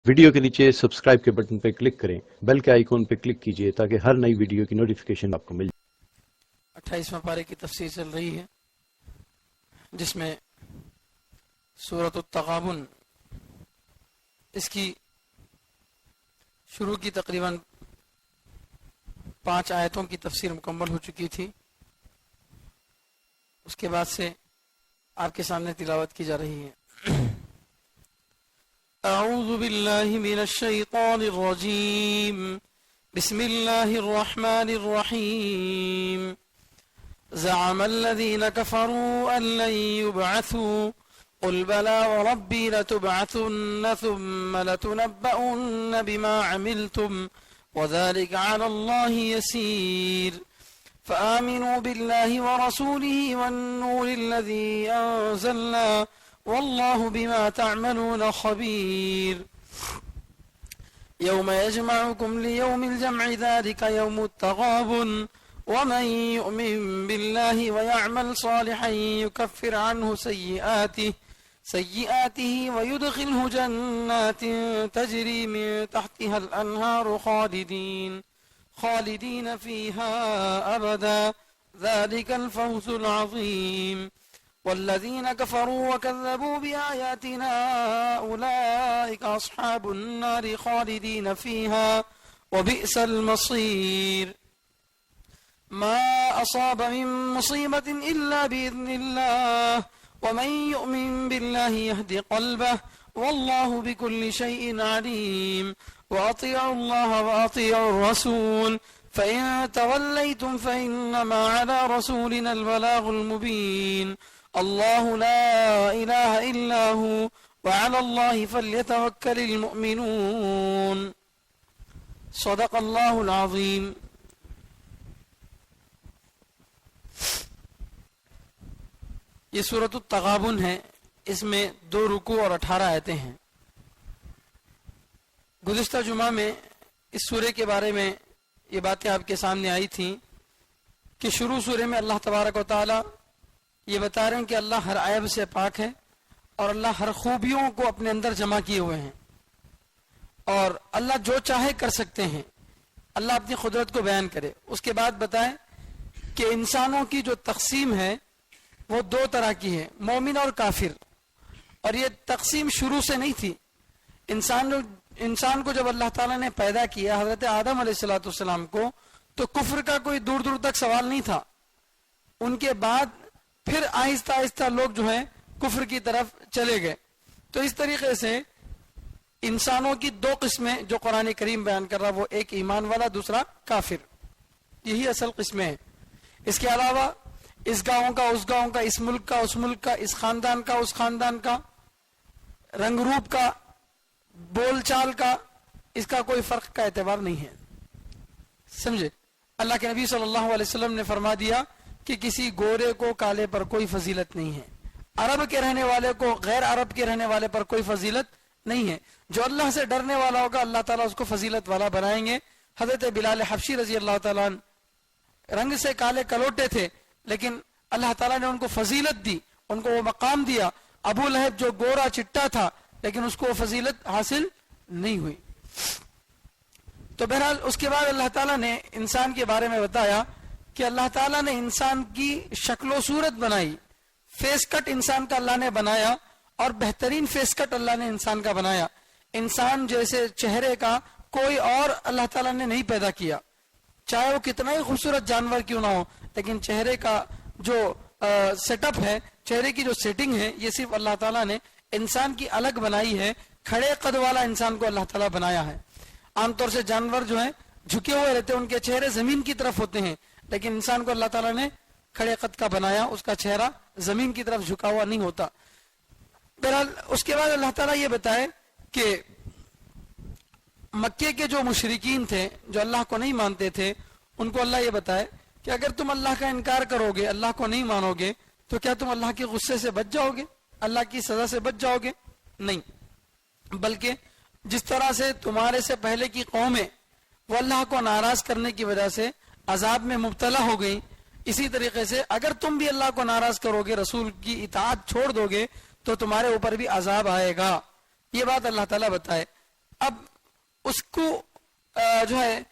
Video کے نیچے subscribe کے بٹن پہ کلک کریں، بیل کے آئیکن پہ کلک کیجئے تاکہ ہر نئی ویڈیو کی نوٹیفیکیشن آپ کو مل جائے۔ 28واں پارے کی تفسیر چل رہی ہے، جس میں سورۃ التغابن اس کی شروع کی تقریباً 5 آیتوں کی تفسیر مکمل ہو چکی تھی۔ اس کے بعد سے آپ کے سامنے تلاوت کی جا رہی ہے۔ اعوذ باللہ من الشیطان الرجیم، بسم اللہ الرحمن الرحیم۔ زعم الذین کفروا ان لن یبعثوا قل بلى وربی لتبعثن ثم لتنبؤن بما عملتم وذلك على الله يسير فآمنوا بالله ورسوله والنور الذي أنزلنا والله بما تعملون خبير يوم يجمعكم ليوم الجمع ذلك يوم التغابن ومن يؤمن بالله ويعمل صالحا يكفر عنه سيئاته ويدخله جنات تجري من تحتها الأنهار خالدين فيها أبدا ذلك الفوز العظيم والذين كفروا وكذبوا بآياتنا أولئك أصحاب النار خالدين فيها وبئس المصير ما أصاب من مصيبة إلا بإذن الله ومن يؤمن بالله يهد قلبه والله بكل شيء عليم وأطيعوا الله وأطيعوا الرسول فإن توليتم فإنما على رسولنا البلاغ المبين الله لا إله إلا هو وعلى الله فليتوكل المؤمنون صدق الله العظيم۔ یہ سورۃ التغابن ہے، اس میں 2 رکوع اور 18 آیتیں ہیں۔ گزشتہ جمعہ میں اس سورے کے بارے میں یہ باتیں آپ کے سامنے آئی تھیں کہ شروع سورے میں اللہ تبارک و تعالی یہ بتا رہے ہیں کہ اللہ ہر عیب سے پاک ہے اور اللہ ہر خوبیوں کو اپنے اندر جمع کیے ہوئے ہیں، اور اللہ جو چاہے کر سکتے ہیں۔ اللہ اپنی قدرت کو بیان کرے۔ اس کے بعد بتائیں کہ انسانوں کی جو تقسیم ہے وہ 2 طرح کی ہے، مومن اور کافر، اور یہ تقسیم شروع سے نہیں تھی۔ انسان کو جب اللہ تعالیٰ نے پیدا کیا، حضرت آدم علیہ السلام کو، تو کفر کا کوئی دور دور تک سوال نہیں تھا۔ ان کے بعد پھر آہستہ آہستہ لوگ جو ہیں کفر کی طرف چلے گئے۔ تو اس طریقے سے انسانوں کی 2 قسمیں جو قرآن کریم بیان کر رہا، وہ ایک ایمان والا، دوسرا کافر، یہی اصل قسمیں ہیں۔ اس کے علاوہ اس گاؤں کا، اس گاؤں کا، اس ملک کا، اس ملک کا، اس خاندان کا، اس خاندان کا، رنگ روپ کا، بول چال کا، اس کا کوئی فرق کا اعتبار نہیں ہے، سمجھے۔ اللہ کے نبی صلی اللہ علیہ وسلم نے فرما دیا کہ کسی گورے کو کالے پر کوئی فضیلت نہیں ہے، عرب کے رہنے والے کو غیر عرب کے رہنے والے پر کوئی فضیلت نہیں ہے۔ جو اللہ سے ڈرنے والا ہوگا اللہ تعالیٰ اس کو فضیلت والا بنائیں گے۔ حضرت بلال حبشی رضی اللہ تعالیٰ رنگ سے کالے کلوٹے تھے، لیکن اللہ تعالیٰ نے ان کو فضیلت دی، ان کو وہ مقام دیا۔ ابو لہب جو گورا چٹا تھا لیکن اس کو وہ فضیلت حاصل نہیں ہوئی۔ تو بہرحال اس کے بعد اللہ تعالیٰ نے انسان کے بارے میں بتایا کہ اللہ تعالیٰ نے انسان کی شکل و صورت بنائی، فیس کٹ انسان کا اللہ نے بنایا، اور بہترین فیس کٹ اللہ نے انسان کا بنایا۔ انسان جیسے چہرے کا کوئی اور اللہ تعالیٰ نے نہیں پیدا کیا، چاہے وہ کتنا ہی خوبصورت جانور کیوں نہ ہو، لیکن چہرے کا جو سیٹ اپ ہے، چہرے کی جو سیٹنگ ہے، یہ صرف اللہ تعالیٰ نے انسان کی الگ بنائی ہے۔ کھڑے قد والا انسان کو اللہ تعالیٰ بنایا ہے۔ عام طور سے جانور جو ہیں جھکے ہوئے رہتے ہیں، ان کے چہرے زمین کی طرف ہوتے ہیں، لیکن انسان کو اللہ تعالیٰ نے کھڑے قد کا بنایا، اس کا چہرہ زمین کی طرف جھکا ہوا نہیں ہوتا۔ بہرحال اس کے بعد اللہ تعالیٰ یہ بتائے کہ مکے کے جو مشرکین تھے، جو اللہ کو نہیں مانتے تھے، ان کو اللہ یہ بتائے کہ اگر تم اللہ کا انکار کرو گے، اللہ کو نہیں مانو گے، تو کیا تم اللہ کے غصے سے بچ جاؤ گے، اللہ کی سزا سے بچ جاؤ گے؟ نہیں، بلکہ جس طرح سے تمہارے سے پہلے کی قومیں وہ اللہ کو ناراض کرنے کی وجہ سے عذاب میں مبتلا ہو گئی، اسی طریقے سے اگر تم بھی اللہ کو ناراض کرو گے، رسول کی اطاعت چھوڑ دو گے، تو تمہارے اوپر بھی عذاب آئے گا۔ یہ بات اللہ تعالیٰ بتائے اب اس کو جو ہے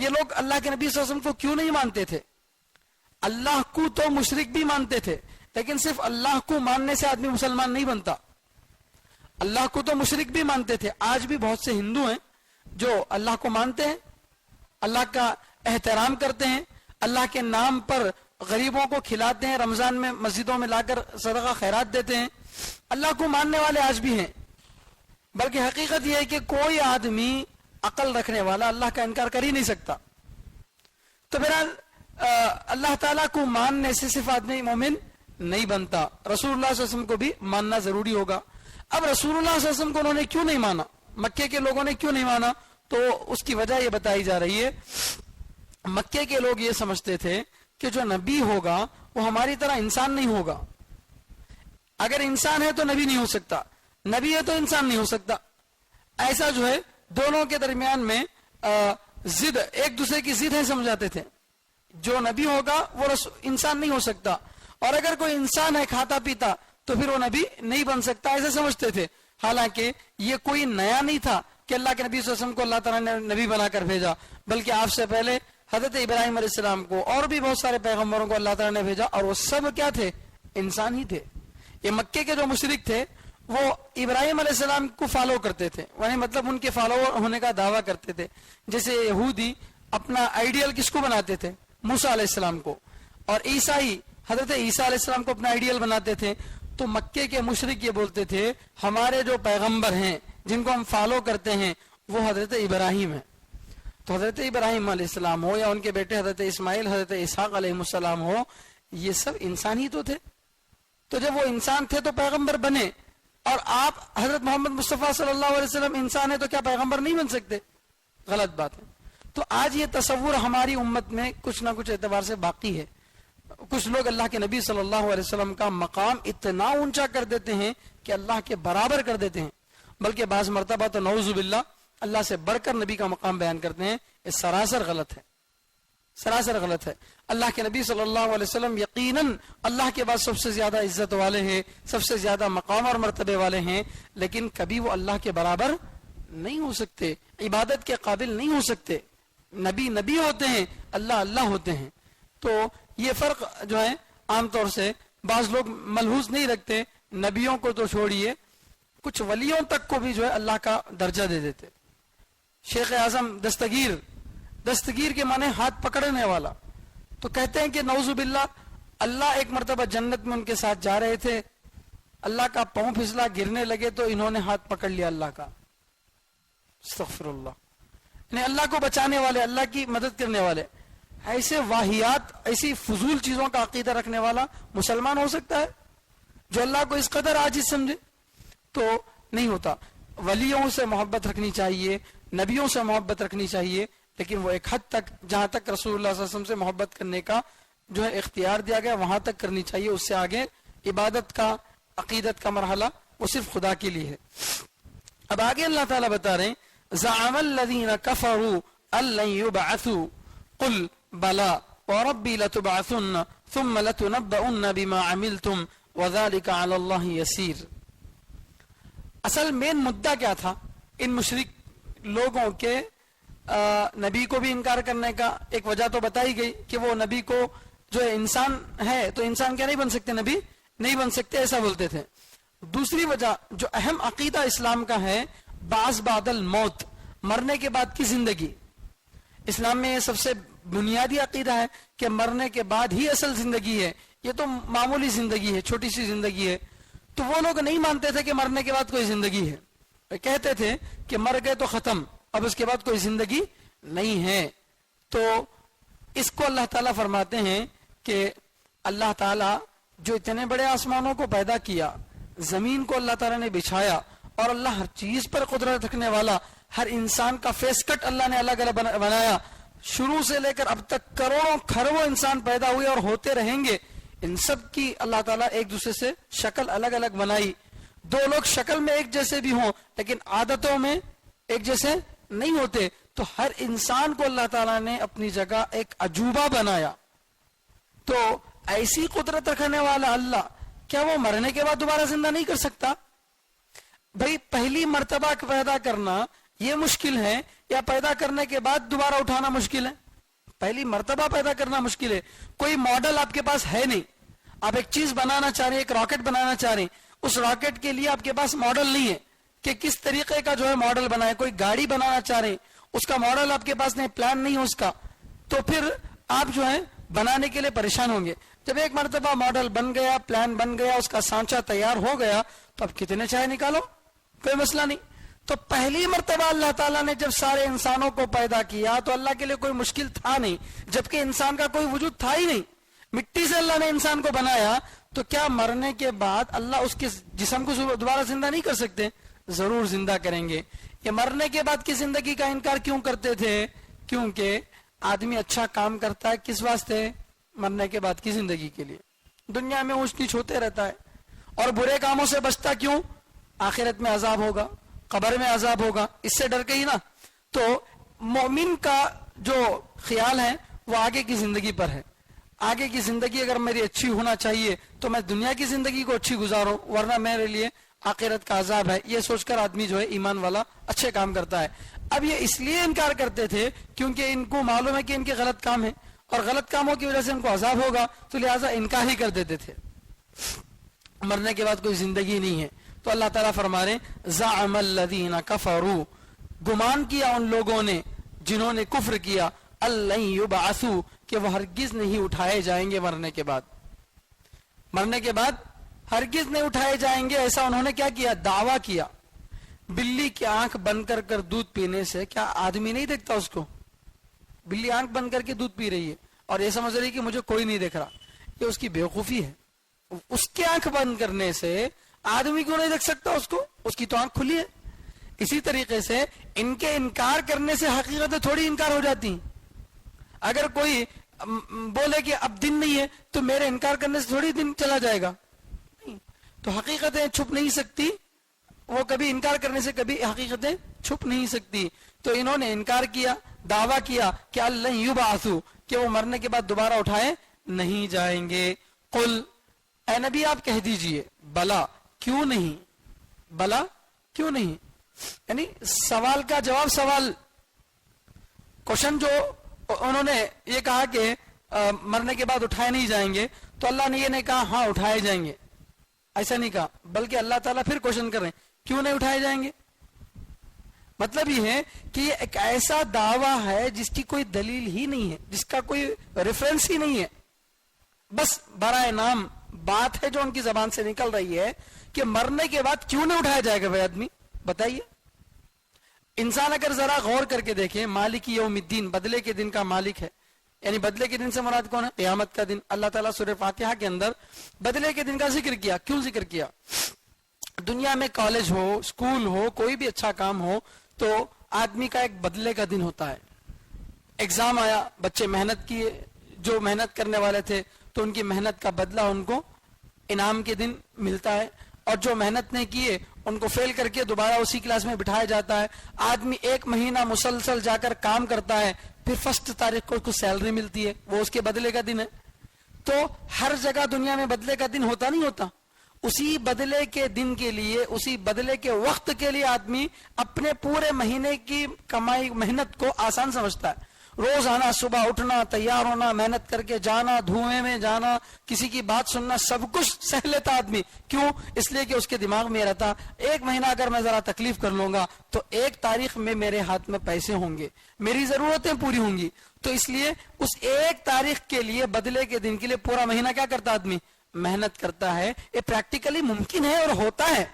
یہ لوگ اللہ کے نبی صلی اللہ علیہ وسلم کو کیوں نہیں مانتے تھے؟ اللہ کو تو مشرک بھی مانتے تھے، لیکن صرف اللہ کو ماننے سے آدمی مسلمان نہیں بنتا. اللہ کو تو مشرک بھی مانتے تھے. آج بھی بہت سے ہندو ہیں جو اللہ کو مانتے ہیں، اللہ کا احترام کرتے ہیں، اللہ کے نام پر غریبوں کو کھلاتے ہیں، رمضان میں مسجدوں میں لا کر صدقہ خیرات دیتے ہیں. اللہ کو ماننے والے آج بھی ہیں. بلکہ حقیقت یہ ہے کہ کوئی آدمی عقل رکھنے والا اللہ کا انکار کر ہی نہیں سکتا. تو بہرحال اللہ تعالیٰ کو ماننے سے صرف آدمی مومن نہیں بنتا، رسول اللہ صلی اللہ علیہ وسلم کو بھی ماننا ضروری ہوگا. اب رسول اللہ صلی اللہ علیہ وسلم کو انہوں نے کیوں نہیں مانا، مکے کے لوگوں نے کیوں نہیں مانا؟ تو اس کی وجہ یہ بتائی جا رہی ہے. مکے کے لوگ یہ سمجھتے تھے کہ جو نبی ہوگا وہ ہماری طرح انسان نہیں ہوگا. اگر انسان ہے تو نبی نہیں ہو سکتا، نبی ہے تو انسان نہیں ہو سکتا. ایسا جو ہے دونوں کے درمیان میں ضد، ایک دوسرے کی ضد ہے سمجھاتے تھے. جو نبی ہوگا وہ انسان نہیں ہو سکتا، اور اگر کوئی انسان ہے کھاتا پیتا تو پھر وہ نبی نہیں بن سکتا، ایسے سمجھتے تھے. حالانکہ یہ کوئی نیا نہیں تھا کہ اللہ کے نبی صلی اللہ علیہ وسلم کو اللہ تعالیٰ نے نبی بنا کر بھیجا، بلکہ آپ سے پہلے حضرت ابراہیم علیہ السلام کو اور بھی بہت سارے پیغمبروں کو اللہ تعالیٰ نے بھیجا، اور وہ سب کیا تھے؟ انسان ہی تھے. یہ مکے کے جو مشرک تھے وہ ابراہیم علیہ السلام کو فالو کرتے تھے، یعنی مطلب ان کے فالوور ہونے کا دعویٰ کرتے تھے. جیسے یہودی اپنا آئیڈیل کس کو بناتے تھے؟ موسیٰ علیہ السلام کو، اور عیسائی حضرت عیسیٰ علیہ السلام کو اپنا آئیڈیل بناتے تھے. تو مکے کے مشرک یہ بولتے تھے ہمارے جو پیغمبر ہیں جن کو ہم فالو کرتے ہیں وہ حضرت ابراہیم ہیں. تو حضرت ابراہیم علیہ السلام ہو یا ان کے بیٹے حضرت اسماعیل، حضرت اسحاق علیہ السلام ہو، یہ سب انسان ہی تو تھے. تو جب وہ انسان تھے تو پیغمبر بنے، اور آپ حضرت محمد مصطفیٰ صلی اللہ علیہ وسلم انسان ہے تو کیا پیغمبر نہیں بن سکتے؟ غلط بات ہے. تو آج یہ تصور ہماری امت میں کچھ نہ کچھ اعتبار سے باقی ہے. کچھ لوگ اللہ کے نبی صلی اللہ علیہ وسلم کا مقام اتنا اونچا کر دیتے ہیں کہ اللہ کے برابر کر دیتے ہیں، بلکہ بعض مرتبہ تو نعوذ باللہ اللہ سے بڑھ کر نبی کا مقام بیان کرتے ہیں. یہ سراسر غلط ہے، سراسر غلط ہے. اللہ کے نبی صلی اللہ علیہ وسلم یقیناً اللہ کے بعد سب سے زیادہ عزت والے ہیں، سب سے زیادہ مقام اور مرتبے والے ہیں، لیکن کبھی وہ اللہ کے برابر نہیں ہو سکتے، عبادت کے قابل نہیں ہو سکتے. نبی نبی ہوتے ہیں، اللہ اللہ ہوتے ہیں. تو یہ فرق جو ہے عام طور سے بعض لوگ ملحوظ نہیں رکھتے. نبیوں کو تو چھوڑیے، کچھ ولیوں تک کو بھی جو ہے اللہ کا درجہ دے دیتے. شیخ اعظم دستگیر کے معنی ہاتھ پکڑنے والا. تو کہتے ہیں کہ نعوذ باللہ اللہ ایک مرتبہ جنت میں ان کے ساتھ جا رہے تھے، اللہ کا پاؤں پھسلا، گرنے لگے تو انہوں نے ہاتھ پکڑ لیا اللہ کا. استغفر اللہ. یعنی اللہ کو بچانے والے، اللہ کی مدد کرنے والے. ایسے واہیات، ایسی فضول چیزوں کا عقیدہ رکھنے والا مسلمان ہو سکتا ہے جو اللہ کو اس قدر عاجز سمجھے؟ تو نہیں ہوتا. ولیوں سے محبت رکھنی چاہیے، نبیوں سے محبت رکھنی چاہیے، لیکن وہ ایک حد تک، جہاں تک رسول اللہ صلی اللہ علیہ وسلم سے محبت کرنے کا جو ہے اختیار دیا گیا وہاں تک کرنی چاہیے. اس سے آگے عبادت کا، عقیدت کا مرحلہ وہ صرف خدا کے لیے ہے. اب آگے اللہ تعالیٰ بتا رہے ہیں زعم الذین کفروا ان لن یبعثوا قل بلا وربی لتبعثن ثم لتنبؤن بما عملتم وذلك علی اللہ یسیر. اصل مین مدعا کیا تھا ان مشرک لوگوں کے؟ نبی کو بھی انکار کرنے کا ایک وجہ تو بتائی گئی کہ وہ نبی کو جو ہے انسان ہے تو انسان کیا نہیں بن سکتے؟ نبی نہیں بن سکتے، ایسا بولتے تھے. دوسری وجہ جو اہم عقیدہ اسلام کا ہے، بعث بعد الموت، مرنے کے بعد کی زندگی. اسلام میں یہ سب سے بنیادی عقیدہ ہے کہ مرنے کے بعد ہی اصل زندگی ہے. یہ تو معمولی زندگی ہے، چھوٹی سی زندگی ہے. تو وہ لوگ نہیں مانتے تھے کہ مرنے کے بعد کوئی زندگی ہے، کہتے تھے کہ مر گئے تو ختم، اب اس کے بعد کوئی زندگی نہیں ہے. تو اس کو اللہ تعالیٰ فرماتے ہیں کہ اللہ تعالیٰ جو اتنے بڑے آسمانوں کو پیدا کیا، زمین کو اللہ تعالیٰ نے بچھایا، اور اللہ ہر چیز پر قدرت رکھنے والا، ہر انسان کا فیس کٹ اللہ نے الگ الگ بنایا. شروع سے لے کر اب تک کروڑوں کھربوں انسان پیدا ہوئے اور ہوتے رہیں گے. ان سب کی اللہ تعالیٰ ایک دوسرے سے شکل الگ الگ بنائی. دو لوگ شکل میں ایک جیسے بھی ہوں لیکن عادتوں میں ایک جیسے نہیں ہوتے. تو ہر انسان کو اللہ تعالیٰ نے اپنی جگہ ایک عجوبہ بنایا. تو ایسی قدرت رکھنے والا اللہ کیا وہ مرنے کے بعد دوبارہ زندہ نہیں کر سکتا؟ بھئی پہلی مرتبہ پیدا کرنا یہ مشکل ہے یا پیدا کرنے کے بعد دوبارہ اٹھانا مشکل ہے؟ پہلی مرتبہ پیدا کرنا مشکل ہے. کوئی ماڈل آپ کے پاس ہے نہیں. آپ ایک چیز بنانا چاہ رہے ہیں, ایک راکٹ بنانا چاہ رہے ہیں, اس راکٹ کے لیے آپ کے پاس ماڈل نہیں ہے کہ کس طریقے کا جو ہے ماڈل بنائے. کوئی گاڑی بنانا چاہ رہے ہیں, اس کا ماڈل آپ کے پاس نہیں, پلان نہیں ہے اس کا, تو پھر آپ جو ہے بنانے کے لیے پریشان ہوں گے. جب ایک مرتبہ ماڈل بن گیا, پلان بن گیا, اس کا سانچہ تیار ہو گیا, تو اب کتنے چاہے نکالو, کوئی مسئلہ نہیں. تو پہلی مرتبہ اللہ تعالیٰ نے جب سارے انسانوں کو پیدا کیا تو اللہ کے لیے کوئی مشکل تھا نہیں, جبکہ انسان کا کوئی وجود تھا ہی نہیں. مٹی سے اللہ نے انسان کو بنایا, تو کیا مرنے کے بعد اللہ اس کے جسم کو دوبارہ زندہ نہیں کر سکتے؟ ضرور زندہ کریں گے. یہ مرنے کے بعد کی زندگی کا انکار کیوں کرتے تھے؟ کیونکہ آدمی اچھا کام کرتا ہے کس واسطے؟ مرنے کے بعد کی زندگی کے لیے. دنیا میں اونچ نیچ ہوتے رہتا ہے. اور برے کاموں سے بچتا کیوں؟ آخرت میں عذاب ہوگا, قبر میں عذاب ہوگا, اس سے ڈر کے ہی نا. تو مومن کا جو خیال ہے وہ آگے کی زندگی پر ہے. آگے کی زندگی اگر میری اچھی ہونا چاہیے تو میں دنیا کی زندگی کو اچھی گزاروں, ورنہ میرے لیے آخرت کا عذاب ہے. یہ سوچ کر آدمی جو ہے ایمان والا اچھے کام کرتا ہے. اب یہ اس لیے انکار کرتے تھے کیونکہ ان کو معلوم ہے کہ ان کے غلط کام ہے اور غلط کاموں کی وجہ سے ان کو عذاب ہوگا, تو لہٰذا انکار ہی کر دیتے تھے. مرنے کے بعد کوئی زندگی نہیں ہے. تو اللہ تعالیٰ فرما رہے زعم الذین کفروا, گمان کیا ان لوگوں نے جنہوں نے کفر کیا, الن یبعثوا, کہ وہ ہرگز نہیں اٹھائے جائیں گے مرنے کے بعد. مرنے کے بعد ہرگز نہیں اٹھائے جائیں گے, ایسا انہوں نے کیا کیا؟ دعویٰ کیا. بلی کی آنکھ بند کر کر دودھ پینے سے کیا آدمی نہیں دیکھتا اس کو؟ بلی آنکھ بند کر کے دودھ پی رہی ہے اور یہ سمجھ رہی ہے کہ مجھے کوئی نہیں دیکھ رہا. یہ اس کی بیوقوفی ہے. اس کی آنکھ بند کرنے سے آدمی کیوں نہیں دیکھ سکتا اس کو؟ اس کی تو آنکھ کھلی ہے. اسی طریقے سے ان کے انکار کرنے سے حقیقتیں تھوڑی انکار ہو جاتی ہیں. اگر کوئی بولے کہ اب دن نہیں ہے تو میرے انکار کرنے سے تھوڑی دن چلا جائے گا, تو حقیقتیں چھپ نہیں سکتی. وہ کبھی انکار کرنے سے کبھی حقیقتیں چھپ نہیں سکتی. تو انہوں نے انکار کیا, دعویٰ کیا کہ الن یبعثوا, کہ وہ مرنے کے بعد دوبارہ اٹھائے نہیں جائیں گے. قل, اے نبی آپ کہہ دیجئے, بلا, کیوں نہیں, بلا کیوں نہیں, یعنی سوال کا جواب سوال. کوشچن جو انہوں نے یہ کہا کہ مرنے کے بعد اٹھائے نہیں جائیں گے, تو اللہ نے یہ نہیں کہا ہاں اٹھائے جائیں گے, ایسا نہیں کہا, بلکہ اللہ تعالیٰ پھر کوشچن کر رہے ہیں کیوں نہیں اٹھائے جائیں گے. مطلب یہ ہے کہ یہ ایک ایسا دعویٰ ہے جس کی کوئی دلیل ہی نہیں ہے, جس کا کوئی ریفرنس ہی نہیں ہے. بس برائے نام بات ہے جو ان کی زبان سے نکل رہی ہے کہ مرنے کے بعد کیوں نہیں اٹھایا جائے گا. بھائی آدمی بتائیے, انسان اگر ذرا غور کر کے دیکھے, مالک یوم الدین, بدلے کے دن کا مالک ہے. یعنی بدلے کے دن سے مراد کون ہے؟ قیامت کا دن. اللہ تعالیٰ سورہ فاتحہ کے اندر بدلے کے دن کا ذکر کیا. کیوں ذکر کیا؟ دنیا میں کالج ہو, اسکول ہو, کوئی بھی اچھا کام ہو تو آدمی کا ایک بدلے کا دن ہوتا ہے. ایگزام آیا, بچے محنت کیے, جو محنت کرنے والے تھے تو ان کی محنت کا بدلہ ان کو انعام کے دن ملتا ہے, اور جو محنت نہیں کیے ان کو فیل کر کے دوبارہ اسی کلاس میں بٹھایا جاتا ہے. آدمی ایک مہینہ مسلسل جا کر کام کرتا ہے, پھر فرسٹ تاریخ کو اس کو سیلری ملتی ہے, وہ اس کے بدلے کا دن ہے. تو ہر جگہ دنیا میں بدلے کا دن ہوتا نہیں ہوتا. اسی بدلے کے دن کے لیے, اسی بدلے کے وقت کے لیے آدمی اپنے پورے مہینے کی کمائی محنت کو آسان سمجھتا ہے. روزانہ صبح اٹھنا, تیار ہونا, محنت کر کے جانا, دھوئیں میں جانا, کسی کی بات سننا, سب کچھ سہ لیتا آدمی. کیوں؟ اس لیے کہ اس کے دماغ میں رہتا ایک مہینہ اگر میں ذرا تکلیف کر لوں گا تو 1 تاریخ میں میرے ہاتھ میں پیسے ہوں گے, میری ضرورتیں پوری ہوں گی. تو اس لیے اس 1 تاریخ کے لیے, بدلے کے دن کے لیے پورا مہینہ کیا کرتا آدمی؟ محنت کرتا ہے. یہ پریکٹیکلی ممکن ہے اور ہوتا ہے.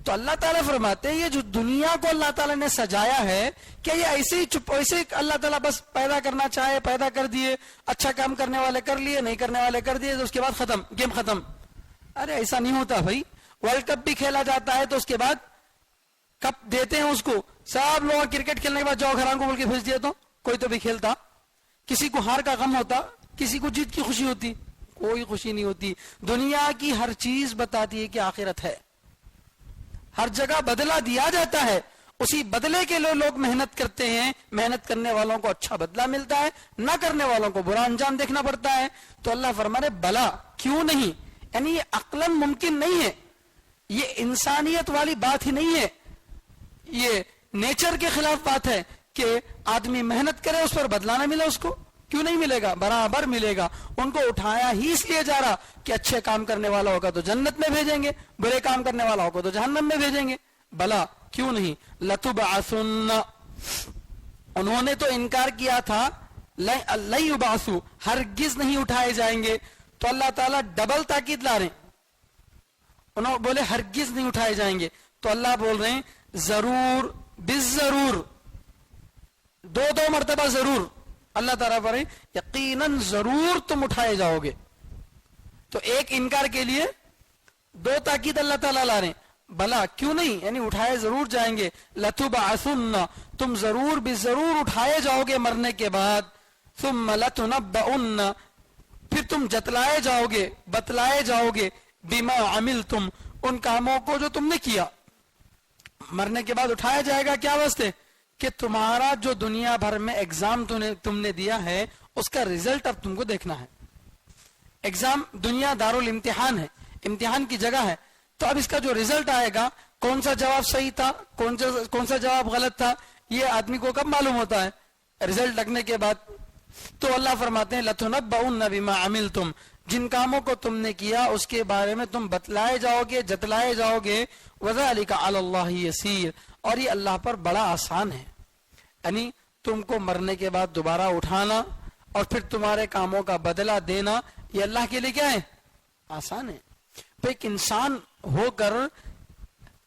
تو اللہ تعالیٰ فرماتے ہیں یہ جو دنیا کو اللہ تعالیٰ نے سجایا ہے, کیا یہ ایسے ہی ایسے اللہ تعالیٰ بس پیدا کرنا چاہے پیدا کر دیے, اچھا کام کرنے والے کر لیے, نہیں کرنے والے کر دیے, تو اس کے بعد ختم, گیم ختم؟ ارے ایسا نہیں ہوتا بھائی. ورلڈ کپ بھی کھیلا جاتا ہے تو اس کے بعد کپ دیتے ہیں اس کو, سب لوگ کرکٹ کھیلنے کے بعد جاؤ گھروں کو بول کے بھیج دیا, تو کوئی تو بھی کھیلتا. کسی کو ہار کا غم ہوتا, کسی کو جیت کی خوشی ہوتی, کوئی خوشی نہیں ہوتی. دنیا کی ہر چیز بتاتی ہے کہ آخرت ہے. ہر جگہ بدلہ دیا جاتا ہے, اسی بدلے کے لیے لوگ محنت کرتے ہیں. محنت کرنے والوں کو اچھا بدلہ ملتا ہے, نہ کرنے والوں کو برا انجام دیکھنا پڑتا ہے. تو اللہ فرمانے بلا, کیوں نہیں, یعنی یہ عقلاً ممکن نہیں ہے, یہ انسانیت والی بات ہی نہیں ہے. یہ نیچر کے خلاف بات ہے کہ آدمی محنت کرے اس پر بدلہ نہ ملے اس کو، کیوں نہیں ملے گا؟ برابر ملے گا. ان کو اٹھایا ہی اس لیے جا رہا کہ اچھے کام کرنے والا ہوگا تو جنت میں بھیجیں گے، برے کام کرنے والا ہوگا تو جہنم میں بھیجیں گے. بلا کیوں نہیں؟ لتبعثن، انہوں نے تو انکار کیا تھا لن یبعثوا، ہرگز نہیں اٹھائے جائیں گے. تو اللہ تعالیٰ ڈبل تاکید لا رہے ہیں. انہوں بولے ہرگز نہیں اٹھائے جائیں گے، تو اللہ بول رہے ہیں ضرور بالضرور، دو مرتبہ ضرور. اللہ تعالیٰ بول رہے ہیں یقیناً ضرور تم اٹھائے جاؤ گے. تو ایک انکار کے لیے دو تاکید اللہ تعالیٰ لا رہے ہیں. بلا کیوں نہیں، یعنی اٹھائے ضرور جائیں گے. لتبعثن، تم ضرور بالضرور اٹھائے جاؤ گے مرنے کے بعد. ثم لتنبؤن، پھر تم جتلائے جاؤ گے، بتلائے جاؤ گے. بما عملتم، ان کاموں کو جو تم نے کیا. مرنے کے بعد اٹھایا جائے گا کیا واسطے؟ کہ تمہارا جو دنیا بھر میں ایگزام تم نے دیا ہے اس کا رزلٹ اب تم کو دیکھنا ہے. ایگزام دنیا دارالامتحان ہے، امتحان کی جگہ ہے. تو اب اس کا جو رزلٹ آئے گا، کون سا جواب صحیح تھا، کون سا جواب غلط تھا، یہ آدمی کو کب معلوم ہوتا ہے؟ رزلٹ لگنے کے بعد. تو اللہ فرماتے ہیں لتنبؤن بما عملتم، جن کاموں کو تم نے کیا اس کے بارے میں تم بتلائے جاؤ گے، جتلائے جاؤ گے. وذلک علی اللہ یسیر، اور یہ اللہ پر بڑا آسان ہے. یعنی تم کو مرنے کے بعد دوبارہ اٹھانا اور پھر تمہارے کاموں کا بدلہ دینا، یہ اللہ کے لیے کیا ہے؟ آسان ہے. تو ایک انسان ہو کر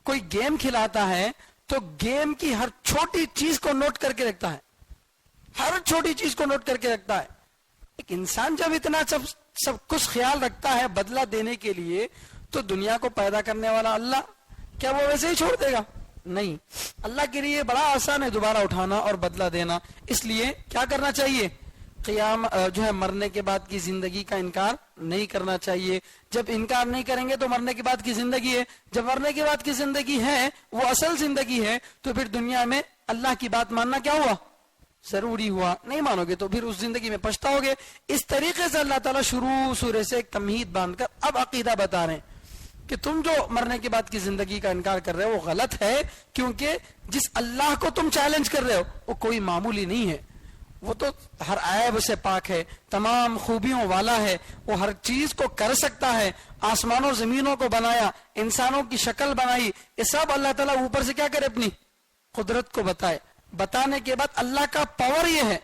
کوئی گیم کھلاتا ہے تو گیم کی ہر چھوٹی چیز کو نوٹ کر کے رکھتا ہے، ہر چھوٹی چیز کو نوٹ کر کے رکھتا ہے. ایک انسان جب اتنا سب کچھ خیال رکھتا ہے بدلہ دینے کے لیے، تو دنیا کو پیدا کرنے والا اللہ کیا وہ ویسے ہی چھوڑ دے گا؟ نہیں. اللہ کے لیے بڑا آسان ہے دوبارہ اٹھانا اور بدلہ دینا. اس لیے کیا کرنا چاہیے؟ قیام جو ہے مرنے کے بعد کی زندگی کا انکار نہیں کرنا چاہیے. جب انکار نہیں کریں گے تو مرنے کے بعد کی زندگی ہے. جب مرنے کے بعد کی زندگی ہے وہ اصل زندگی ہے، تو پھر دنیا میں اللہ کی بات ماننا کیا ہوا؟ ضروری ہوا. نہیں مانو گے تو پھر اس زندگی میں پچھتاؤ گے. اس طریقے سے اللہ تعالیٰ شروع سورے سے ایک تمہید باندھ کر اب عقیدہ بتا رہے ہیں کہ تم جو مرنے کے بعد کی زندگی کا انکار کر رہے ہو وہ غلط ہے، کیونکہ جس اللہ کو تم چیلنج کر رہے ہو وہ کوئی معمولی نہیں ہے. وہ تو ہر عیب سے پاک ہے، تمام خوبیوں والا ہے، وہ ہر چیز کو کر سکتا ہے. آسمانوں زمینوں کو بنایا، انسانوں کی شکل بنائی، یہ سب اللہ تعالیٰ اوپر سے کیا کرے؟ اپنی قدرت کو بتائے. بتانے کے بعد اللہ کا پاور یہ ہے،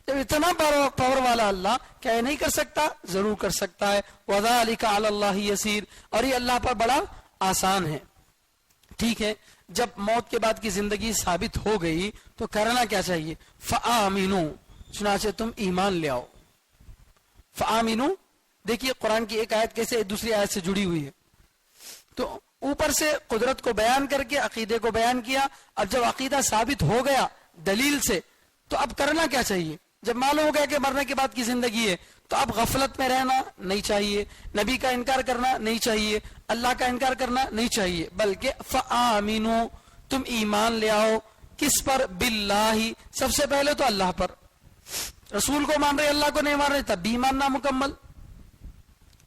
جب اتنا پاور والا اللہ کیا یہ نہیں کر سکتا؟ ضرور کر سکتا ہے. وَذَلِكَ عَلَى اللَّهِ يَسِيرٌ، اور یہ اللہ پر بڑا آسان ہے. ٹھیک ہے، جب موت کے بعد کی زندگی ثابت ہو گئی تو کرنا کیا چاہیے؟ فَآمِنُوا، چنانچہ تم ایمان لے آؤ. فَآمِنُوا، دیکھیے قرآن کی ایک آیت کیسے دوسری آیت سے جڑی ہوئی ہے. تو اوپر سے قدرت کو بیان کر کے عقیدے کو بیان کیا. اب جب عقیدہ ثابت ہو گیا دلیل سے، تو اب کرنا کیا چاہیے؟ جب معلوم ہو گیا کہ مرنے کے بعد کی زندگی ہے تو اب غفلت میں رہنا نہیں چاہیے، نبی کا انکار کرنا نہیں چاہیے، اللہ کا انکار کرنا نہیں چاہیے، بلکہ فآمنوا، تم ایمان لے آؤ. کس پر؟ باللہ، سب سے پہلے تو اللہ پر. رسول کو مان رہے اللہ کو نہیں مان رہے تب بھی ماننا مکمل.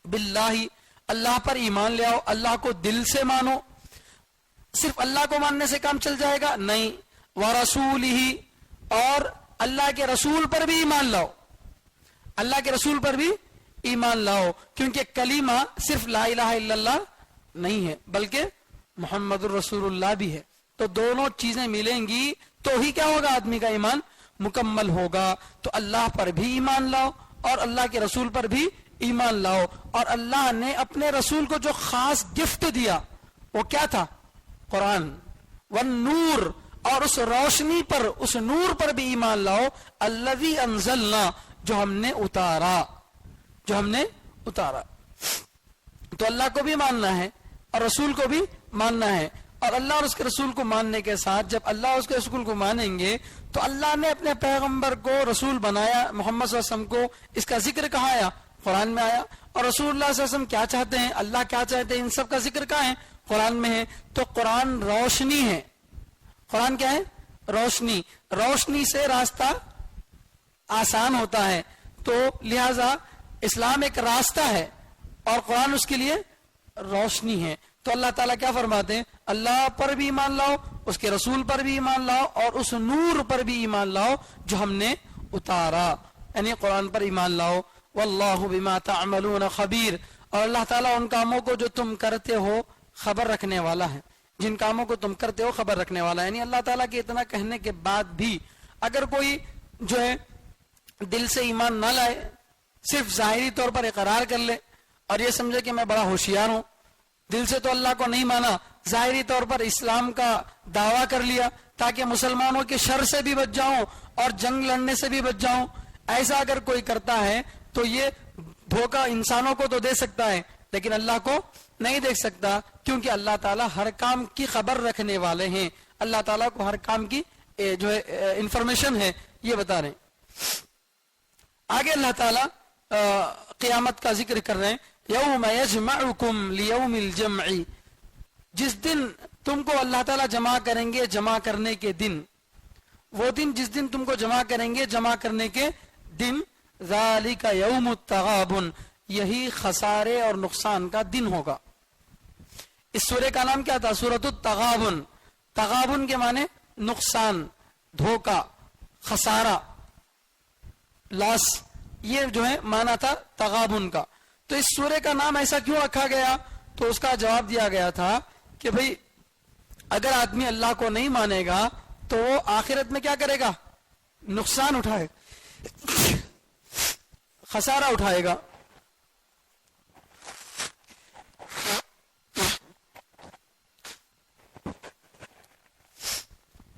باللہ، اللہ پر ایمان لے آؤ، اللہ کو دل سے مانو. صرف اللہ کو ماننے سے کام چل جائے گا؟ نہیں. ورسولہ، اور اللہ کے رسول پر بھی ایمان لاؤ. اللہ کے رسول پر بھی ایمان لاؤ، کیونکہ کلمہ صرف لا الہ الا اللہ نہیں ہے بلکہ محمد الرسول اللہ بھی ہے. تو دونوں چیزیں ملیں گی تو ہی کیا ہوگا؟ آدمی کا ایمان مکمل ہوگا. تو اللہ پر بھی ایمان لاؤ اور اللہ کے رسول پر بھی ایمان لاؤ. اور اللہ نے اپنے رسول کو جو خاص گفٹ دیا وہ کیا تھا؟ قرآن. والنور، اور اس روشنی پر، اس نور پر بھی ایمان لاؤ. الذی انزلنا، جو ہم نے اتارا، جو ہم نے اتارا. تو اللہ کو بھی ماننا ہے اور رسول کو بھی ماننا ہے. اور اللہ اور اس کے رسول کو ماننے کے ساتھ جب اللہ اور اس کے رسول کو مانیں گے تو اللہ نے اپنے پیغمبر کو رسول بنایا، محمد صلی اللہ علیہ وسلم کو. اس کا ذکر کہاں آیا؟ قرآن میں آیا. اور رسول اللہ صلی اللہ علیہ وسلم کیا چاہتے ہیں، اللہ کیا چاہتے ہیں، ان سب کا ذکر کہاں ہے؟ قرآن میں ہے. تو قرآن روشنی ہے. قرآن کیا ہے؟ روشنی. روشنی سے راستہ آسان ہوتا ہے. تو لہذا اسلام ایک راستہ ہے اور قرآن اس کے لیے روشنی ہے. تو اللہ تعالیٰ کیا فرماتے ہیں؟ اللہ پر بھی ایمان لاؤ, اس کے رسول پر بھی ایمان لاؤ, اور اس نور پر بھی ایمان لاؤ جو ہم نے اتارا, یعنی قرآن پر ایمان لاؤ. واللہ بما تعملون خبیر, اور اللہ تعالیٰ ان کاموں کو جو تم کرتے ہو خبر رکھنے والا ہے, جن کاموں کو تم کرتے ہو خبر رکھنے والا ہے. یعنی اللہ تعالیٰ کے اتنا کہنے کے بعد بھی اگر کوئی جو ہے دل سے ایمان نہ لائے, صرف ظاہری طور پر اقرار کر لے اور یہ سمجھے کہ میں بڑا ہوشیار ہوں, دل سے تو اللہ کو نہیں مانا, ظاہری طور پر اسلام کا دعویٰ کر لیا تاکہ مسلمانوں کے شر سے بھی بچ جاؤں اور جنگ لڑنے سے بھی بچ جاؤں, ایسا اگر کوئی کرتا ہے تو یہ دھوکہ انسانوں کو تو دے سکتا ہے لیکن اللہ کو نہیں دیکھ سکتا, کیونکہ اللہ تعالیٰ ہر کام کی خبر رکھنے والے ہیں. اللہ تعالیٰ کو ہر کام کی جو ہے انفارمیشن ہے یہ بتا رہے ہیں. آگے اللہ تعالیٰ قیامت کا ذکر کر رہے ہیں. یوم یجمعکم لیوم الجمع, جس دن تم کو اللہ تعالیٰ جمع کریں گے, جمع کرنے کے دن, وہ دن جس دن تم کو جمع کریں گے جمع کرنے کے دن. ذالک یوم التغابن, یہی خسارے اور نقصان کا دن ہوگا. اس سورہ کا نام کیا تھا؟ سورۃ التغابن. تغابن کے معنی نقصان, دھوکا, خسارہ, لاس, یہ جو ہے معنی تھا تغابن کا. تو اس سورہ کا نام ایسا کیوں رکھا گیا؟ تو اس کا جواب دیا گیا تھا کہ بھئی اگر آدمی اللہ کو نہیں مانے گا تو وہ آخرت میں کیا کرے گا؟ نقصان اٹھائے, خسارہ اٹھائے گا.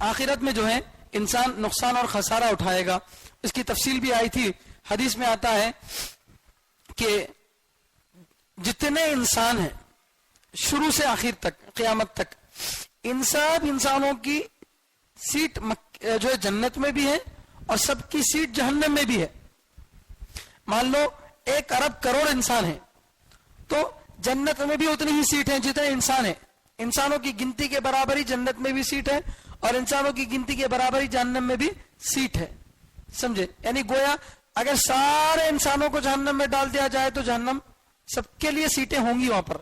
آخرت میں جو ہے انسان نقصان اور خسارہ اٹھائے گا. اس کی تفصیل بھی آئی تھی, حدیث میں آتا ہے کہ جتنے انسان ہیں شروع سے آخر تک قیامت تک, ان سب انسانوں کی سیٹ جو ہے جنت میں بھی ہے اور سب کی سیٹ جہنم میں بھی ہے. مان لو 1 ارب کروڑ انسان ہیں تو جنت میں بھی اتنی ہی سیٹ ہیں جتنے انسان ہیں. انسانوں کی گنتی کے برابر ہی جنت میں بھی سیٹ ہے اور انسانوں کی گنتی کے برابر ہی جہنم میں بھی سیٹ ہے. سمجھے؟ یعنی گویا اگر سارے انسانوں کو جہنم میں ڈال دیا جائے تو جہنم سب کے لیے سیٹیں ہوں گی وہاں پر,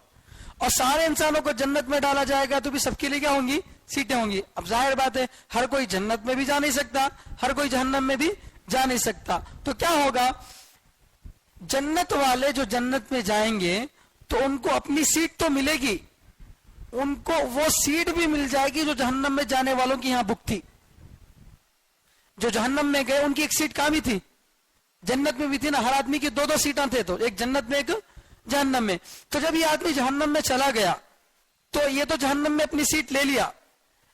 اور سارے انسانوں کو جنت میں ڈالا جائے گا تو بھی سب کے لیے کیا ہوں گی؟ سیٹیں ہوں گی. اب ظاہر بات ہے ہر کوئی جنت میں بھی جا نہیں سکتا, ہر کوئی جہنم میں بھی جا نہیں سکتا. تو کیا ہوگا؟ جنت والے جو جنت میں جائیں گے تو ان کو اپنی سیٹ تو ملے گی, ان کو وہ سیٹ بھی مل جائے گی جو جہنم میں جانے والوں کی یہاں بک تھی. جو جہنم میں گئے ان کی ایک سیٹ کہاں بھی تھی؟ جنت میں بھی تھی نا. ہر آدمی کی 2 سیٹاں تھے, تو ایک جنت میں ایک جہنم میں. تو جب یہ آدمی جہنم میں چلا گیا تو یہ تو جہنم میں اپنی سیٹ لے لیا,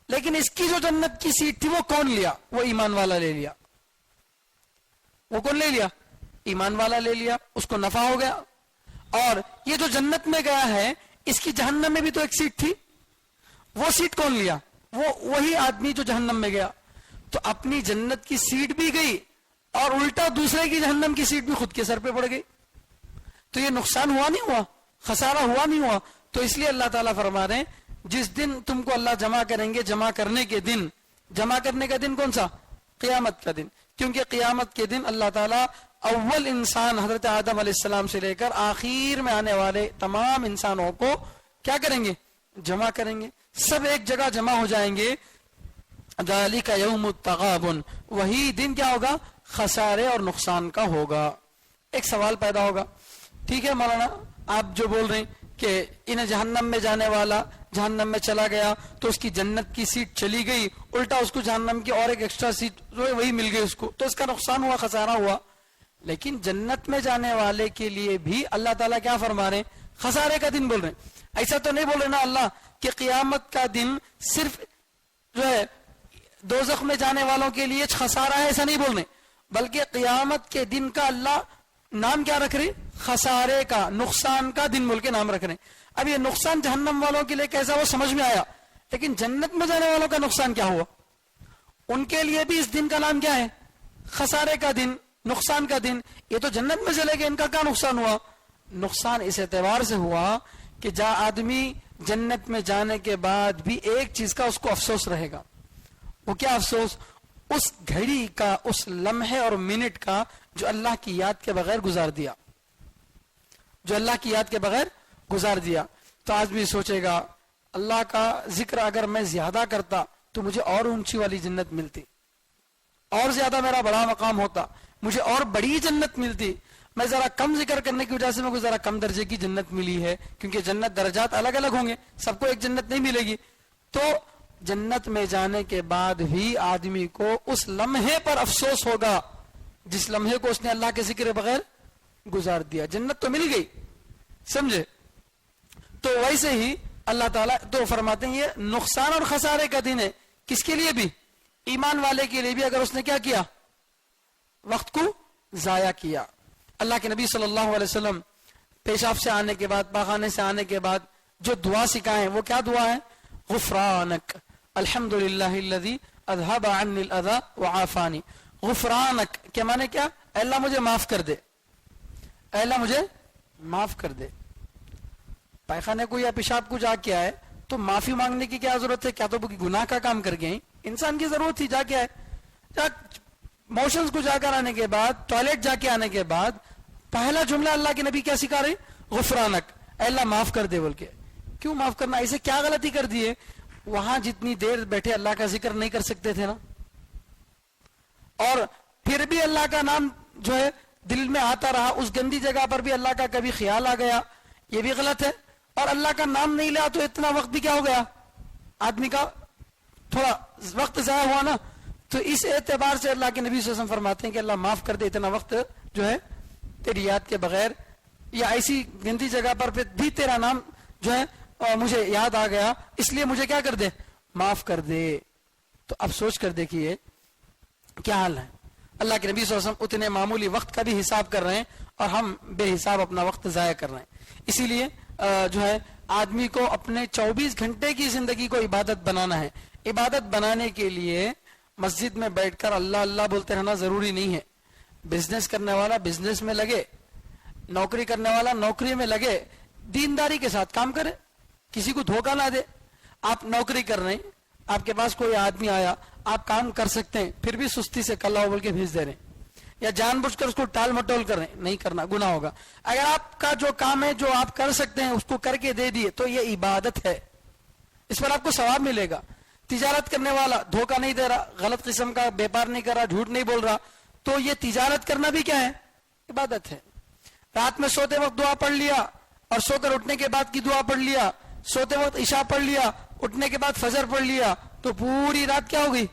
لیکن اس کی جو جنت کی سیٹ تھی وہ کون لیا؟ وہ ایمان والا لے لیا. وہ کون لے لیا؟ ایمان والا لے لیا, اس کو نفع ہو گیا. اور یہ جو جنت میں گیا ہے اس کی جہنم میں بھی تو ایک سیٹ تھی, وہ سیٹ کون لیا؟ وہی آدمی جو جہنم میں گیا. تو اپنی جنت کی سیٹ بھی گئی اور الٹا دوسرے کی جہنم کی سیٹ بھی خود کے سر پہ پڑ گئی. تو یہ نقصان ہوا نہیں ہوا؟ خسارہ ہوا نہیں ہوا؟ تو اس لیے اللہ تعالیٰ فرما رہے ہیں جس دن تم کو اللہ جمع کریں گے, جمع کرنے کے دن. جمع کرنے کا دن کون سا؟ قیامت کا دن. کیونکہ قیامت کے دن اللہ تعالیٰ اول انسان حضرت آدم علیہ السلام سے لے کر آخر میں آنے والے تمام انسانوں کو کیا کریں گے؟ جمع کریں گے. سب ایک جگہ جمع ہو جائیں گے. ذالک یوم التغابن, وہی دن کیا ہوگا؟ خسارے اور نقصان کا ہوگا. ایک سوال پیدا ہوگا, ٹھیک ہے مولانا آپ جو بول رہے ہیں کہ انہیں جہنم میں جانے والا جہنم میں چلا گیا تو اس کی جنت کی سیٹ چلی گئی, الٹا اس کو جہنم کی اور ایک ایکسٹرا سیٹ وہی مل گئی اس کو, تو اس کا نقصان ہوا, خسارہ ہوا. لیکن جنت میں جانے والے کے لیے بھی اللہ تعالیٰ کیا فرما رہے ہیں؟ خسارے کا دن بول رہے ہیں. ایسا تو نہیں بول رہے نا اللہ کہ قیامت کا دن صرف جو ہے دوزخ میں جانے والوں کے لیے خسارہ ہے, ایسا نہیں بول رہے, بلکہ قیامت کے دن کا اللہ نام کیا رکھ رہے؟ خسارے کا, نقصان کا دن بول کے نام رکھ رہے. اب یہ نقصان جہنم والوں کے لیے کیسا وہ سمجھ میں آیا, لیکن جنت میں جانے والوں کا نقصان کیا ہوا؟ ان کے لیے بھی اس دن کا نام کیا ہے؟ خسارے کا دن, نقصان کا دن. یہ تو جنت میں چلے گئے, ان کا کیا نقصان ہوا؟ نقصان اس اعتبار سے ہوا کہ جہاں آدمی جنت میں جانے کے بعد بھی ایک چیز کا اس کو افسوس رہے گا. وہ کیا افسوس؟ اس گھڑی کا, اس لمحے اور منٹ کا جو اللہ کی یاد کے بغیر گزار دیا, جو اللہ کی یاد کے بغیر گزار دیا. تو آدمی سوچے گا اللہ کا ذکر اگر میں زیادہ کرتا تو مجھے اور اونچی والی جنت ملتی، اور زیادہ میرا بڑا مقام ہوتا، مجھے اور بڑی جنت ملتی. میں ذرا کم ذکر کرنے کی وجہ سے مجھے ذرا کم درجے کی جنت ملی ہے، کیونکہ جنت درجات الگ الگ ہوں گے، سب کو ایک جنت نہیں ملے گی. تو جنت میں جانے کے بعد بھی آدمی کو اس لمحے پر افسوس ہوگا جس لمحے کو اس نے اللہ کے ذکر بغیر گزار دیا. جنت تو مل گئی، سمجھے؟ تو ویسے ہی اللہ تعالیٰ تو فرماتے ہیں یہ نقصان اور خسارے کا دن ہے. کس کے لیے بھی؟ ایمان والے کے لیے بھی، اگر اس نے کیا کیا؟ وقت کو ضائع کیا. اللہ کے نبی صلی اللہ علیہ وسلم پیشاب سے آنے کے بعد، پاخانے سے آنے کے بعد جو دعا سکھائیں وہ کیا دعا ہے؟ غفرانک الحمدللہ الذی اذھب عنی الاذی وعافانی. غفرانک کے معنی کیا؟ اے اللہ مجھے معاف کر دے، اے اللہ مجھے معاف کر دے. پائخانے کو یا پیشاب کو جا کے آئے تو معافی مانگنے کی کیا ضرورت ہے؟ کیا تو گناہ کا کام کر گئے؟ انسان کی ضرورت تھی جا کے آئے. موشنز کو جا کر آنے کے بعد، ٹوائلٹ جا کے آنے کے بعد پہلا جملہ اللہ کے نبی کیا سکھا رہے؟ غفرانک، اے اللہ معاف کر دے. بول کے کیوں معاف کرنا؟ ایسے کیا غلطی کر دی ہے؟ وہاں جتنی دیر بیٹھے اللہ کا ذکر نہیں کر سکتے تھے نا، اور پھر بھی اللہ کا نام جو ہے دل میں آتا رہا، اس گندی جگہ پر بھی اللہ کا کبھی خیال آ گیا، یہ بھی غلط ہے. اور اللہ کا نام نہیں لیا تو اتنا وقت بھی کیا ہو گیا؟ آدمی کا تھوڑا وقت ضائع ہوا نا. تو اس اعتبار سے اللہ کے نبی صلی اللہ علیہ وسلم فرماتے ہیں کہ اللہ معاف کر دے، اتنا وقت جو ہے تیری یاد کے بغیر یا ایسی گندی جگہ پر بھی تیرا نام جو ہے مجھے یاد آ گیا، اس لیے مجھے کیا کر دے؟ معاف کر دے. تو اب سوچ کر دیکھیے کیا حال ہے. اللہ کے نبی صلی اللہ علیہ وسلم اتنے معمولی وقت کا بھی حساب کر رہے ہیں اور ہم بے حساب اپنا وقت ضائع کر رہے ہیں. اسی لیے جو ہے آدمی کو اپنے 24 گھنٹے کی زندگی کو عبادت بنانا ہے. عبادت بنانے کے لیے مسجد میں بیٹھ کر اللہ اللہ بولتے رہنا ضروری نہیں ہے. بزنس کرنے والا بزنس میں لگے، نوکری کرنے والا نوکری میں لگے، دینداری کے ساتھ کام کرے، کسی کو دھوکہ نہ دے. آپ نوکری کر رہے ہیں، آپ کے پاس کوئی آدمی آیا، آپ کام کر سکتے ہیں، پھر بھی سستی سے کل آؤ بول کے بھیج دے رہے ہیں، یا جان بوجھ کر اس کو ٹال مٹول کر رہے ہیں، نہیں کرنا، گناہ ہوگا. اگر آپ کا جو کام ہے جو آپ کر سکتے ہیں اس کو کر کے دے دیے تو یہ عبادت ہے، اس پر آپ کو ثواب ملے گا. تجارت کرنے والا دھوکہ نہیں دے رہا، غلط قسم کا بیپار نہیں کر رہا، جھوٹ نہیں بول رہا، تو یہ تجارت کرنا بھی کیا ہے؟ عبادت ہے. رات میں سوتے وقت دعا پڑھ لیا اور سو کر اٹھنے کے بعد کی دعا پڑھ لیا، سوتے وقت عشاء پڑھ لیا، اٹھنے کے بعد فجر پڑھ لیا، تو پوری رات کیا ہوگی؟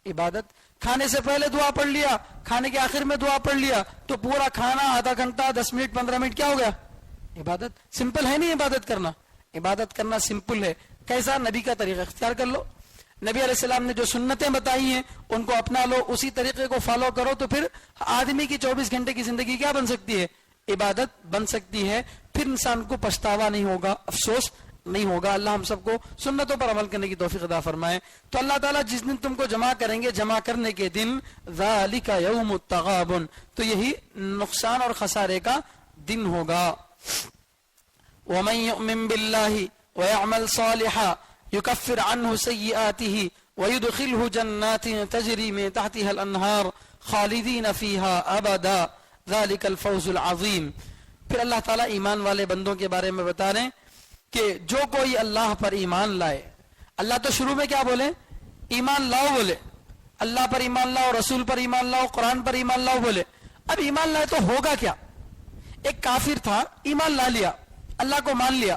عبادت. کھانے سے پہلے دعا پڑھ لیا، کھانے کے آخر میں دعا پڑھ لیا، تو پورا کھانا آدھا گھنٹہ 10 منٹ 15 منٹ کیا ہو گیا؟ عبادت. سمپل ہے نہیں عبادت کرنا؟ عبادت کرنا سمپل ہے. کیسا؟ نبی کا طریقہ اختیار کر لو. نبی علیہ السلام نے جو سنتیں بتائی ہیں ان کو اپنا لو، اسی طریقے کو فالو کرو، تو پھر آدمی کی 24 گھنٹے کی زندگی کیا بن سکتی ہے؟ عبادت بن سکتی ہے. پھر انسان کو پچھتاوا نہیں ہوگا، افسوس نہیں ہوگا. اللہ ہم سب کو سنتوں پر عمل کرنے کی توفیق عطا فرمائے. تو اللہ تعالیٰ جس دن تم کو جمع کریں گے، جمع کرنے کے دن ذالک یوم التغابن، تو یہی نقصان اور خسارے کا دن ہوگا. ومن یؤمن باللہ ویعمل صالحا یکفر عنہ سیئاته ویدخلہ جنات تجری من تحتها الانہار خالدین فیہا ابدا ذالک الفوز العظیم. پھر اللہ تعالیٰ ایمان والے بندوں کے بارے میں بتا رہے ہیں کہ جو کوئی اللہ پر ایمان لائے. اللہ تو شروع میں کیا بولے؟ ایمان لاؤ بولے، اللہ پر ایمان لاؤ، رسول پر ایمان لاؤ، قرآن پر ایمان لاؤ بولے. اب ایمان لائے تو ہوگا کیا؟ ایک کافر تھا، ایمان لا لیا، اللہ کو مان لیا،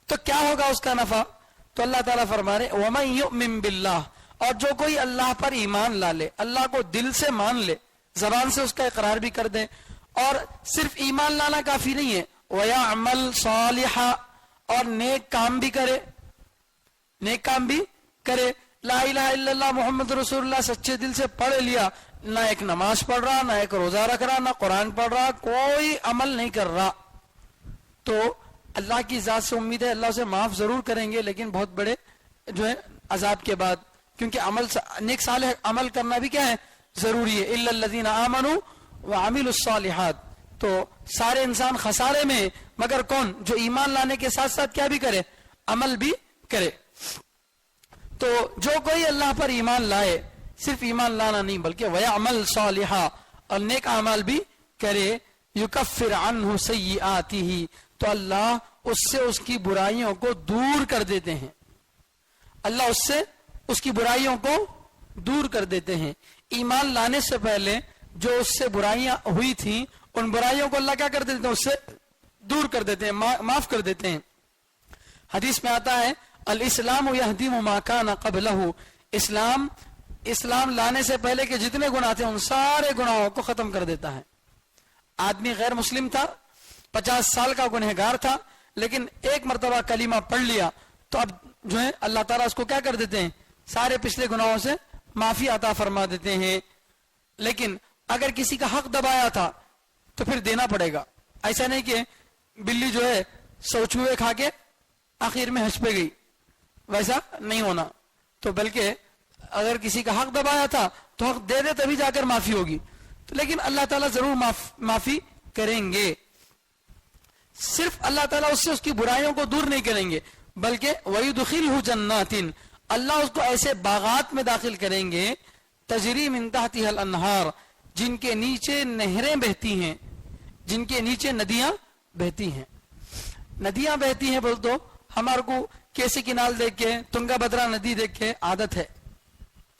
تو کیا ہوگا اس کا نفع؟ تو اللہ تعالیٰ فرما رہے وَمَن يُؤْمِن بِاللَّهِ، اور جو کوئی اللہ پر ایمان لا لے، اللہ کو دل سے مان لے، زبان سے اس کا اقرار بھی کر دے، اور صرف ایمان لانا کافی نہیں ہے، وَيَعْمَلْ صَالِحًا، اور نیک کام بھی کرے، نیک کام بھی کرے. لا الہ الا اللہ محمد رسول اللہ سچے دل سے پڑھ لیا، نہ ایک نماز پڑھ رہا، نہ ایک روزہ رکھ رہا، نہ قرآن پڑھ رہا، کوئی عمل نہیں کر رہا، تو اللہ کی ذات سے امید ہے اللہ سے معاف ضرور کریں گے، لیکن بہت بڑے جو ہے عذاب کے بعد، کیونکہ عمل نیک صالح عمل کرنا بھی کیا ہے؟ ضروری ہے. الا الذین آمنوا وعملوا الصالحات، تو سارے انسان خسارے میں، مگر کون؟ جو ایمان لانے کے ساتھ ساتھ کیا بھی کرے؟ عمل بھی کرے. تو جو کوئی اللہ پر ایمان لائے، صرف ایمان لانا نہیں بلکہ وَيَعْمَلْ صَالِحًا، اور نیک اعمال بھی کرے، يُكَفِّرْ عَنْهُ سَيِّئَاتِهِ، تو اللہ اس سے اس کی برائیوں کو دور کر دیتے ہیں. اللہ اس سے اس کی برائیوں کو دور کر دیتے ہیں. ایمان لانے سے پہلے جو اس سے برائیاں ہوئی تھیں ان برائیوں کو اللہ کیا کر دیتے ہیں, اس سے دور کر دیتے ہیں, معاف کر دیتے ہیں. حدیث میں آتا ہے الاسلام یہدم ما کان قبلہ, اسلام لانے سے پہلے کے جتنے گناہ تھے ان سارے گناہوں کو ختم کر دیتا ہے. آدمی غیر مسلم تھا, 50 سال کا گنہگار تھا, لیکن ایک مرتبہ کلمہ پڑھ لیا تو اب جو ہے اللہ تعالیٰ اس کو کیا کر دیتے ہیں, سارے پچھلے گناہوں سے معافی عطا فرما دیتے ہیں. لیکن اگر کسی کا حق دبایا تھا تو پھر دینا پڑے گا. ایسا نہیں کہ بلی جو ہے 100 چوہے کھا کے آخر میں ہنس پہ گئی, ویسا نہیں ہونا. تو بلکہ اگر کسی کا حق دبایا تھا تو حق دے دے تبھی جا کر معافی ہوگی. تو لیکن اللہ تعالیٰ ضرور معافی کریں گے. صرف اللہ تعالیٰ اس سے اس کی برائیوں کو دور نہیں کریں گے بلکہ وَيُدْخِلْهُ جَنَّاتٍ, اللہ اس کو ایسے باغات میں داخل کریں گے تجری من تحتها الانہار, جن کے نیچے نہریں بہتی ہیں, جن کے نیچے ندیاں بہتی ہیں. ندیاں بہتی ہیں بول تو ہمارے کو کیسی کنال دیکھ کے تنگا بدرا ندی دیکھ کے عادت ہے,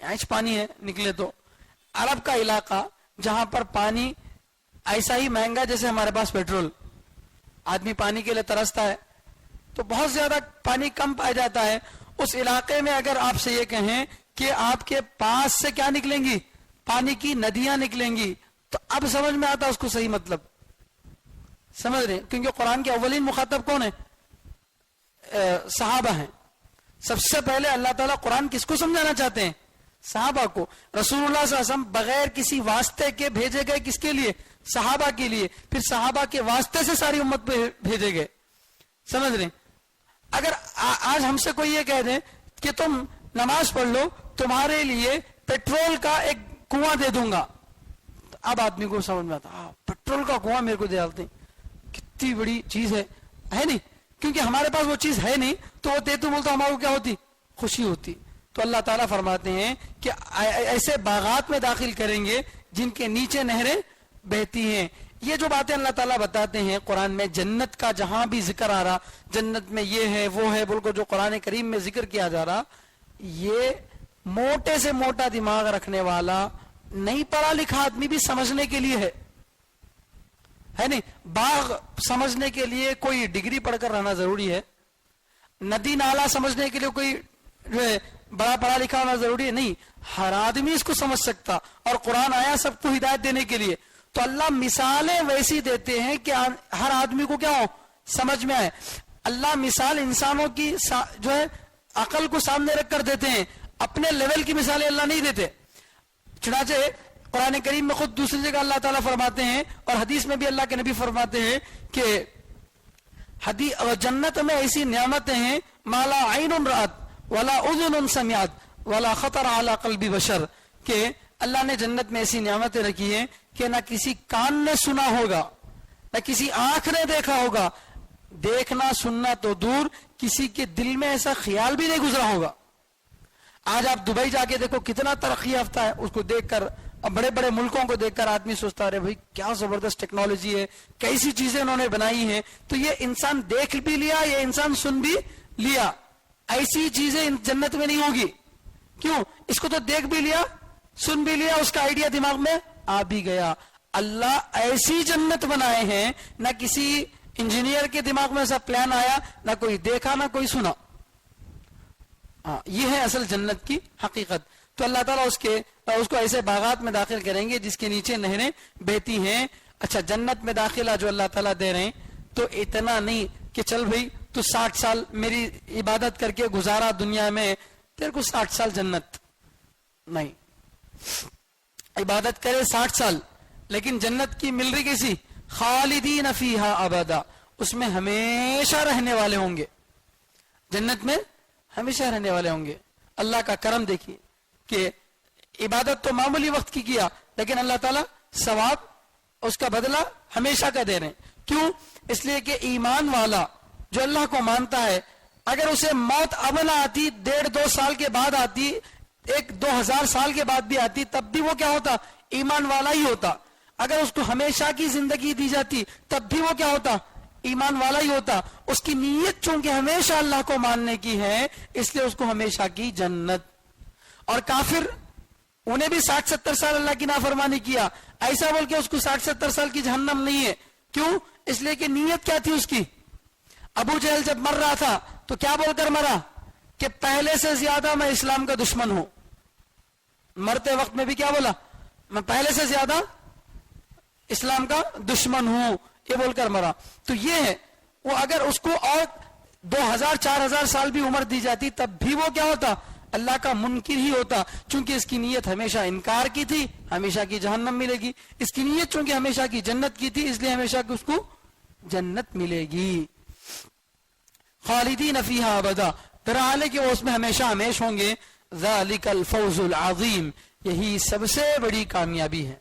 ایچ پانی ہے نکلے تو. عرب کا علاقہ جہاں پر پانی ایسا ہی مہنگا جیسے ہمارے پاس پیٹرول, آدمی پانی کے لیے ترستا ہے تو بہت زیادہ پانی کم پایا جاتا ہے. اس علاقے میں اگر آپ سے یہ کہیں کہ آپ کے پاس سے کیا نکلیں گی, پانی کی ندیاں نکلیں گی, تو اب سمجھ میں آتا اس کو صحیح مطلب سمجھ رہے, کیونکہ قرآن کے اولین مخاطب کون ہے, صحابہ ہیں. سب سے پہلے اللہ تعالیٰ قرآن کس کو سمجھانا چاہتے ہیں, صحابہ کو. رسول اللہ صلی اللہ علیہ وسلم بغیر کسی واسطے کے بھیجے گئے کس کے لیے, صحابہ کے لیے. پھر صحابہ کے واسطے سے ساری امت پہ بھیجے گئے. سمجھ رہے, اگر آج ہم سے کوئی یہ کہہ دے کہ تم نماز پڑھ لو تمہارے لیے پیٹرول کا ایک کنواں دے دوں گا, تو اب آدمی کو سمجھ میں آتا پیٹرول کا کنواں میرے کو دے ڈالتے, کتنی بڑی چیز ہے نہیں, کیونکہ ہمارے پاس وہ چیز ہے نہیں تو وہ دے تو بولتا ہمارے کو کیا ہوتی, خوشی ہوتی. تو اللہ تعالیٰ فرماتے ہیں کہ ایسے باغات میں داخل کریں گے جن کے نیچے نہریں بہتی ہیں. یہ جو باتیں اللہ تعالیٰ بتاتے ہیں قرآن میں, جنت کا جہاں بھی ذکر آ رہا, جنت میں یہ ہے وہ ہے بول کو جو قرآن کریم میں ذکر کیا جا رہا, یہ موٹے سے موٹا دماغ رکھنے والا نہیں پڑھا لکھا آدمی بھی سمجھنے کے لیے ہے نہیں. باغ سمجھنے کے لیے کوئی ڈگری پڑھ کر رہنا ضروری ہے, ندی نالا سمجھنے کے لیے کوئی جو ہے بڑا پڑھا لکھا ہونا ضروری ہے نہیں, ہر آدمی اس کو سمجھ سکتا. اور قرآن آیا سب کو ہدایت دینے کے لیے, تو اللہ مثالیں ویسی دیتے ہیں کہ ہر آدمی کو کیا ہو, سمجھ میں آئے. اللہ مثال انسانوں کی جو ہے عقل کو سامنے رکھ کر دیتے ہیں, اپنے لیول کی مثالیں اللہ نہیں دیتے. چنانچہ قرآن کریم میں خود دوسری جگہ اللہ تعالیٰ فرماتے ہیں اور حدیث میں بھی اللہ کے نبی فرماتے ہیں کہ جنت میں ایسی نعمتیں ہیں مالا عین رات ولا اذن سمعت ولا خطر علی قلب بشر, کہ اللہ نے جنت میں ایسی نعمتیں رکھی ہیں کہ نہ کسی کان نے سنا ہوگا نہ کسی آنکھ نے دیکھا ہوگا, دیکھنا سننا تو دور, کسی کے دل میں ایسا خیال بھی نہیں گزرا ہوگا. آج آپ دبئی جا کے دیکھو کتنا ترقی یافتہ ہے, اس کو دیکھ کر بڑے بڑے ملکوں کو دیکھ کر آدمی سوچتا رہے بھائی کیا زبردست ٹیکنالوجی ہے, کیسی چیزیں انہوں نے بنائی ہیں. تو یہ انسان دیکھ بھی لیا, یہ انسان سن بھی لیا, ایسی چیزیں جنت میں نہیں ہوگی. کیوں, اس کو تو دیکھ بھی لیا سن بھی لیا, اس کا آئیڈیا دماغ میں آ بھی گیا. اللہ ایسی جنت بنائے ہیں نہ کسی انجینئر کے دماغ میں ایسا پلان آیا, نہ کوئی دیکھا نہ کوئی سنا. یہ ہے اصل جنت کی حقیقت. تو اللہ تعالیٰ اس کو ایسے باغات میں داخل کریں گے جس کے نیچے نہریں بہتی ہیں. اچھا, جنت میں داخلہ جو اللہ تعالیٰ دے رہے ہیں تو اتنا نہیں کہ چل بھائی تو 60 سال میری عبادت کر کے گزارا دنیا میں, تیرے کو 60 سال جنت نہیں, عبادت کرے 60 سال لیکن جنت کی مل رہی کیسی, خالدین فیہا ابدا, اس میں ہمیشہ رہنے والے ہوں گے, جنت میں ہمیشہ رہنے والے ہوں گے. اللہ کا کرم دیکھیے کہ عبادت تو معمولی وقت کی کیا لیکن اللہ تعالیٰ ثواب اس کا بدلہ ہمیشہ کا دے رہے ہیں. کیوں, اس لیے کہ ایمان والا جو اللہ کو مانتا ہے اگر اسے موت اب نہ آتی, 1.5-2 سال کے بعد آتی, 1-2000 سال کے بعد بھی آتی, تب بھی وہ کیا ہوتا, ایمان والا ہی ہوتا. اگر اس کو ہمیشہ کی زندگی دی جاتی تب بھی وہ کیا ہوتا, ایمان والا ہی ہوتا. اس کی نیت چونکہ ہمیشہ اللہ کو ماننے کی ہے اس لیے اس کو ہمیشہ کی جنت. اور کافر انہیں بھی 60-70 سال اللہ کی نافرمانی کیا, ایسا بول کے اس کو 60-70 سال کی جہنم نہیں ہے. کیوں؟ اس لیے کہ نیت کیا تھی اس کی. ابو جہل جب مر رہا تھا تو کیا بول کر مرا کہ پہلے سے زیادہ میں اسلام کا دشمن ہوں. مرتے وقت میں بھی کیا بولا؟ میں پہلے سے زیادہ اسلام کا دشمن ہوں, یہ بول کر مرا. تو یہ ہے وہ اگر اس کو اور 2000-4000 سال بھی عمر دی جاتی تب بھی وہ کیا ہوتا؟ اللہ کا منکر ہی ہوتا. چونکہ اس کی نیت ہمیشہ انکار کی تھی, ہمیشہ کی جہنم ملے گی. اس کی نیت چونکہ ہمیشہ کی جنت کی تھی اس لیے ہمیشہ کی اس کو جنت ملے گی. خالدین فیہا ابدا, درحال کہ وہ اس میں ہمیشہ ہمیش ہوں گے. ذالک الفوز العظیم, یہی سب سے بڑی کامیابی ہے.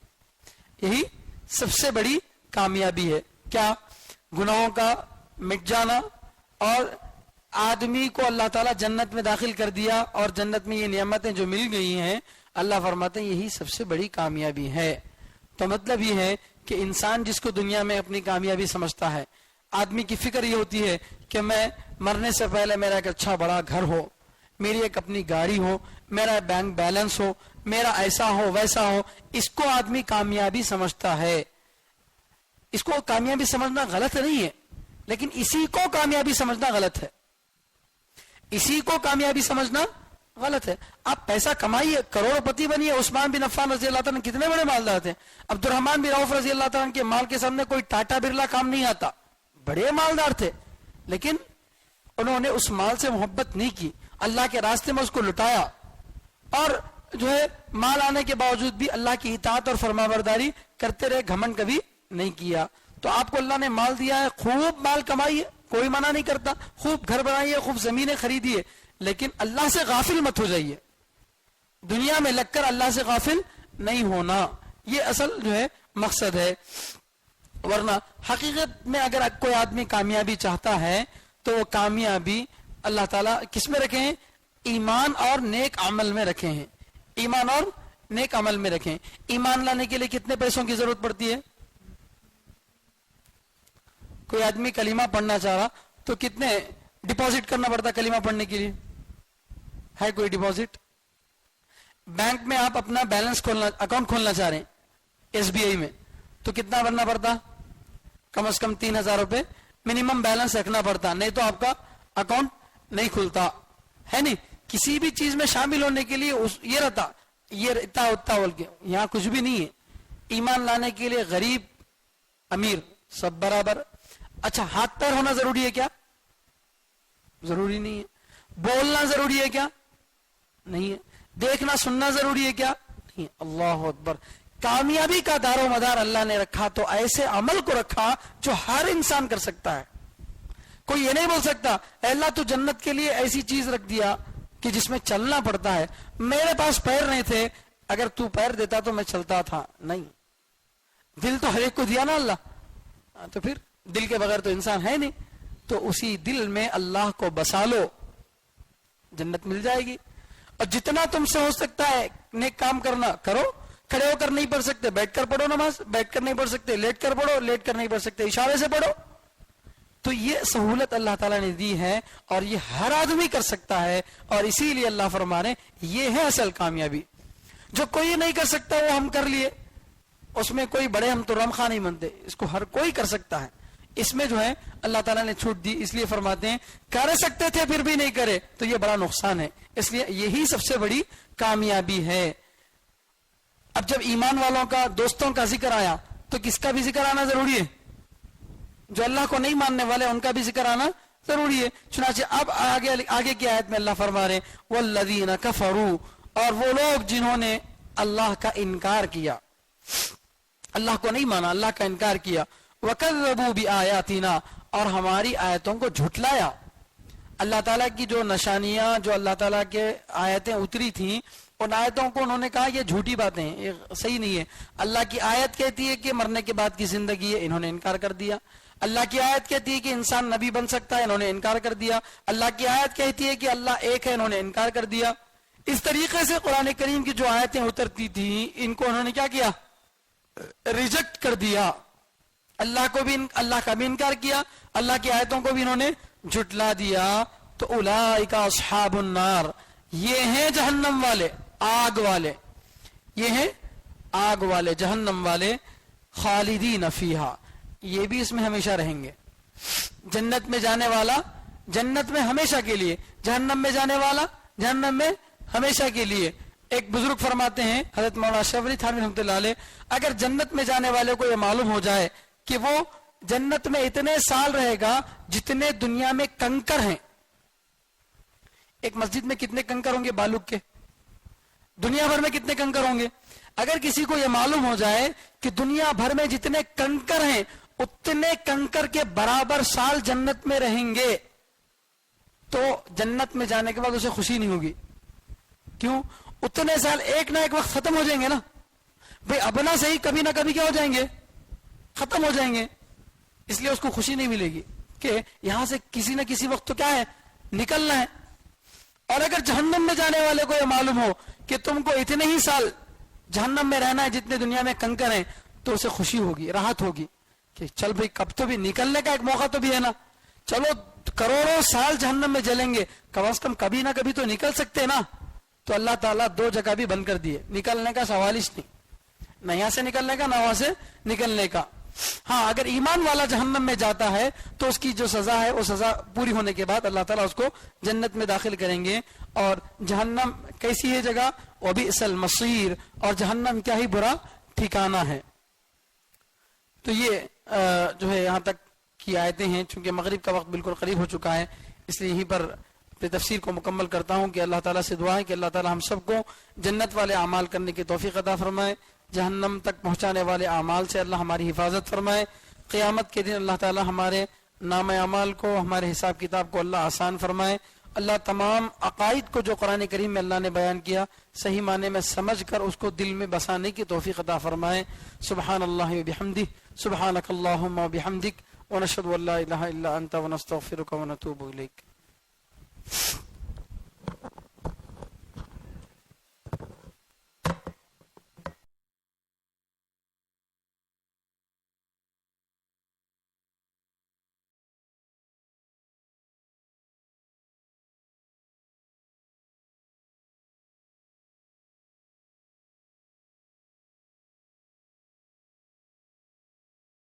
یہی سب سے بڑی کامیابی ہے. کیا؟ گناہوں کا مٹ جانا اور آدمی کو اللہ تعالیٰ جنت میں داخل کر دیا اور جنت میں یہ نعمتیں جو مل گئی ہیں اللہ فرماتے ہیں یہی سب سے بڑی کامیابی ہے. تو مطلب یہ ہے کہ انسان جس کو دنیا میں اپنی کامیابی سمجھتا ہے, آدمی کی فکر یہ ہوتی ہے کہ میں مرنے سے پہلے میرا ایک اچھا بڑا گھر ہو, میری ایک اپنی گاڑی ہو, میرا بینک بیلنس ہو, میرا ایسا ہو ویسا ہو. اس کو آدمی کامیابی سمجھتا ہے. اس کو کامیابی سمجھنا غلط نہیں ہے, لیکن اسی کو کامیابی سمجھنا غلط ہے. اسی کو کامیابی سمجھنا غلط ہے. آپ پیسہ کمائیے, کروڑ پتی بنیے. عثمان بن عفان رضی اللہ تعالیٰ کتنے بڑے مالدار تھے. عبد الرحمن بن عوف رضی اللہ تعالیٰ کے مال کے سامنے کوئی ٹاٹا برلا کام نہیں آتا. بڑے مالدار تھے لیکن انہوں نے اس مال سے محبت نہیں کی, اللہ کے راستے میں اس کو لٹایا اور جو ہے مال آنے کے باوجود بھی اللہ کی اطاعت اور فرمانبرداری کرتے رہے, گھمنڈ کبھی نہیں کیا. تو آپ کو اللہ نے مال دیا ہے, خوب مال کمائیے, کوئی منع نہیں کرتا, خوب گھر بنائیے, خوب زمینیں خریدیے, لیکن اللہ سے غافل مت ہو جائیے. دنیا میں لگ کر اللہ سے غافل نہیں ہونا, یہ اصل جو ہے مقصد ہے. ورنہ حقیقت میں اگر کوئی آدمی کامیابی چاہتا ہے تو وہ کامیابی اللہ تعالیٰ کس میں رکھے ہیں؟ ایمان اور نیک عمل میں رکھے ہیں. ایمان اور نیک عمل میں رکھیں. ایمان لانے کے لیے کتنے پیسوں کی ضرورت پڑتی ہے؟ کوئی آدمی کلمہ پڑھنا چاہ رہا تو کتنے ڈپازٹ کرنا پڑتا کلمہ پڑھنے کے لیے؟ ہے کوئی ڈپازٹ؟ بینک میں آپ اپنا بیلنس کھولنا, اکاؤنٹ کھولنا چاہ رہے ہیں SBI میں, تو کتنا بننا پڑتا؟ کم از کم 3000 روپے منیمم بیلنس رکھنا پڑتا, نہیں تو آپ کا اکاؤنٹ نہیں کھلتا ہے. نہیں, کسی بھی چیز میں شامل ہونے کے لیے یہ رہتا, یہ اتنا اتنا بول کے. یہاں کچھ بھی نہیں ہے. ایمان لانے کے لیے غریب امیر سب برابر. اچھا, ہاتھ پیر ہونا ضروری ہے کیا؟ ضروری نہیں ہے. بولنا ضروری ہے کیا؟ نہیں ہے. دیکھنا سننا ضروری ہے کیا؟ نہیں. اللہ اکبر. کامیابی کا دار و مدار اللہ نے رکھا تو ایسے عمل کو رکھا جو ہر انسان کر سکتا ہے. کوئی یہ نہیں بول سکتا اے اللہ تو جنت کے لیے ایسی چیز رکھ دیا کہ جس میں چلنا پڑتا ہے, میرے پاس پیر نہیں تھے, اگر تو پیر دیتا تو میں چلتا تھا. نہیں, دل تو ہر ایک کو دیا نا اللہ, تو پھر دل کے بغیر تو انسان ہے نہیں. تو اسی دل میں اللہ کو بسا لو, جنت مل جائے گی. اور جتنا تم سے ہو سکتا ہے نیک کام کرنا کرو. کھڑے ہو کر نہیں پڑھ سکتے بیٹھ کر پڑھو نماز, بیٹھ کر نہیں پڑھ سکتے لیٹ کر پڑھو, لیٹ کر نہیں پڑھ سکتے اشارے سے پڑھو. تو یہ سہولت اللہ تعالیٰ نے دی ہے اور یہ ہر آدمی کر سکتا ہے, اور اسی لیے اللہ فرما رہے یہ ہے اصل کامیابی. جو کوئی نہیں کر سکتا وہ ہم کر لیے, اس میں کوئی بڑے ہم تو رمخا نہیں بنتے, اس کو ہر کوئی کر سکتا ہے. اس میں جو ہے اللہ تعالیٰ نے چھوٹ دی, اس لیے فرماتے ہیں کر سکتے تھے پھر بھی نہیں کرے تو یہ بڑا نقصان ہے. اس لیے یہی سب سے بڑی کامیابی ہے. اب جب ایمان والوں کا دوستوں کا ذکر آیا تو کس کا بھی ذکر آنا ضروری ہے؟ جو اللہ کو نہیں ماننے والے ان کا بھی ذکر آنا ضروری ہے. چنانچہ اب آگے کی آیت میں اللہ فرما رہے والذین کفروا, اور وہ لوگ جنہوں نے اللہ کا انکار کیا, اللہ کو نہیں مانا, اللہ کا انکار کیا. وَكَذَّبُوا بِآيَاتِنَا, اور ہماری آیتوں کو جھٹلایا. اللہ تعالیٰ کی جو نشانیاں, جو اللہ تعالیٰ کے آیتیں اتری تھیں, ان آیتوں کو انہوں نے کہا یہ جھوٹی باتیں ہیں, یہ صحیح نہیں ہے. اللہ کی آیت کہتی ہے کہ مرنے کے بعد کی زندگی ہے, انہوں نے انکار کر دیا. اللہ کی آیت کہتی ہے کہ انسان نبی بن سکتا ہے, انہوں نے انکار کر دیا. اللہ کی آیت کہتی ہے کہ اللہ ایک ہے, انہوں نے انکار کر دیا. اس طریقے سے قرآن کریم کی جو آیتیں اترتی تھیں ان کو انہوں نے کیا کیا؟ ریجیکٹ کر دیا. اللہ کو بھی اللہ کا بھی انکار کیا, اللہ کی آیتوں کو بھی انہوں نے جھٹلا دیا, تو اولئک اصحاب النار, یہ ہیں جہنم والے, آگ والے, یہ ہیں آگ والے, جہنم والے, خالدین فیہا, یہ بھی اس میں ہمیشہ رہیں گے. جنت میں جانے والا جنت میں ہمیشہ کے لیے, جہنم میں جانے والا جہنم میں ہمیشہ کے لیے. ایک بزرگ فرماتے ہیں حضرت مولانا اشرف علی تھانوی رحمۃ اللہ علیہ, اگر جنت میں جانے والے کو یہ معلوم ہو جائے کہ وہ جنت میں اتنے سال رہے گا جتنے دنیا میں کنکر ہیں. ایک مسجد میں کتنے کنکر ہوں گے بالو کے, دنیا بھر میں کتنے کنکر ہوں گے. اگر کسی کو یہ معلوم ہو جائے کہ دنیا بھر میں جتنے کنکر ہیں اتنے کنکر کے برابر سال جنت میں رہیں گے, تو جنت میں جانے کے بعد اسے خوشی نہیں ہوگی. کیوں؟ اتنے سال ایک نہ ایک وقت ختم ہو جائیں گے نا بھئی, اب نہ صحیح کبھی نہ کبھی کیا ہو جائیں گے, ختم ہو جائیں گے. اس لیے اس کو خوشی نہیں ملے گی کہ یہاں سے کسی نہ کسی وقت تو کیا ہے, نکلنا ہے. اور اگر جہنم میں جانے والے کو یہ معلوم ہو کہ تم کو اتنے ہی سال جہنم میں رہنا ہے جتنے دنیا میں کنکر ہیں, تو اسے خوشی ہوگی, راحت ہوگی کہ چل بھئی کب تو بھی نکلنے کا ایک موقع تو بھی ہے نا, چلو کروڑوں سال جہنم میں جلیں گے, کم از کم کبھی نہ کبھی تو نکل سکتے نا. تو اللہ تعالیٰ دو جگہ بھی بند کر دیے, نکلنے کا سوال ہی نہیں, نہ یہاں سے نکلنے کا نہ وہاں سے نکلنے کا. ہاں اگر ایمان والا جہنم میں جاتا ہے تو اس کی جو سزا ہے وہ سزا پوری ہونے کے بعد اللہ تعالیٰ اس کو جنت میں داخل کریں گے. اور جہنم کیسی ہے جگہ, وبئس المصیر, اور جہنم کیا ہی برا ٹھکانہ ہے. تو یہ جو ہے یہاں تک کی آیتیں ہیں. چونکہ مغرب کا وقت بالکل قریب ہو چکا ہے, اس لیے یہیں پر اپنی تفسیر کو مکمل کرتا ہوں کہ اللہ تعالیٰ سے دعا ہے کہ اللہ تعالیٰ ہم سب کو جنت والے اعمال کرنے کی توفیق عطا فرمائے, جہنم تک پہنچانے والے اعمال سے اللہ ہماری حفاظت فرمائے. قیامت کے دن اللہ تعالیٰ ہمارے نام اعمال کو, ہمارے حساب کتاب کو اللہ آسان فرمائے. اللہ تمام عقائد کو جو قرآن کریم میں اللہ نے بیان کیا صحیح معنی میں سمجھ کر اس کو دل میں بسانے کی توفیق عطا فرمائے. سبحان اللہ و بحمدہ, سبحانک اللہم و بحمدک, ونشہد ان لا الہ الا انت ونستغفرک ونتوب الیک.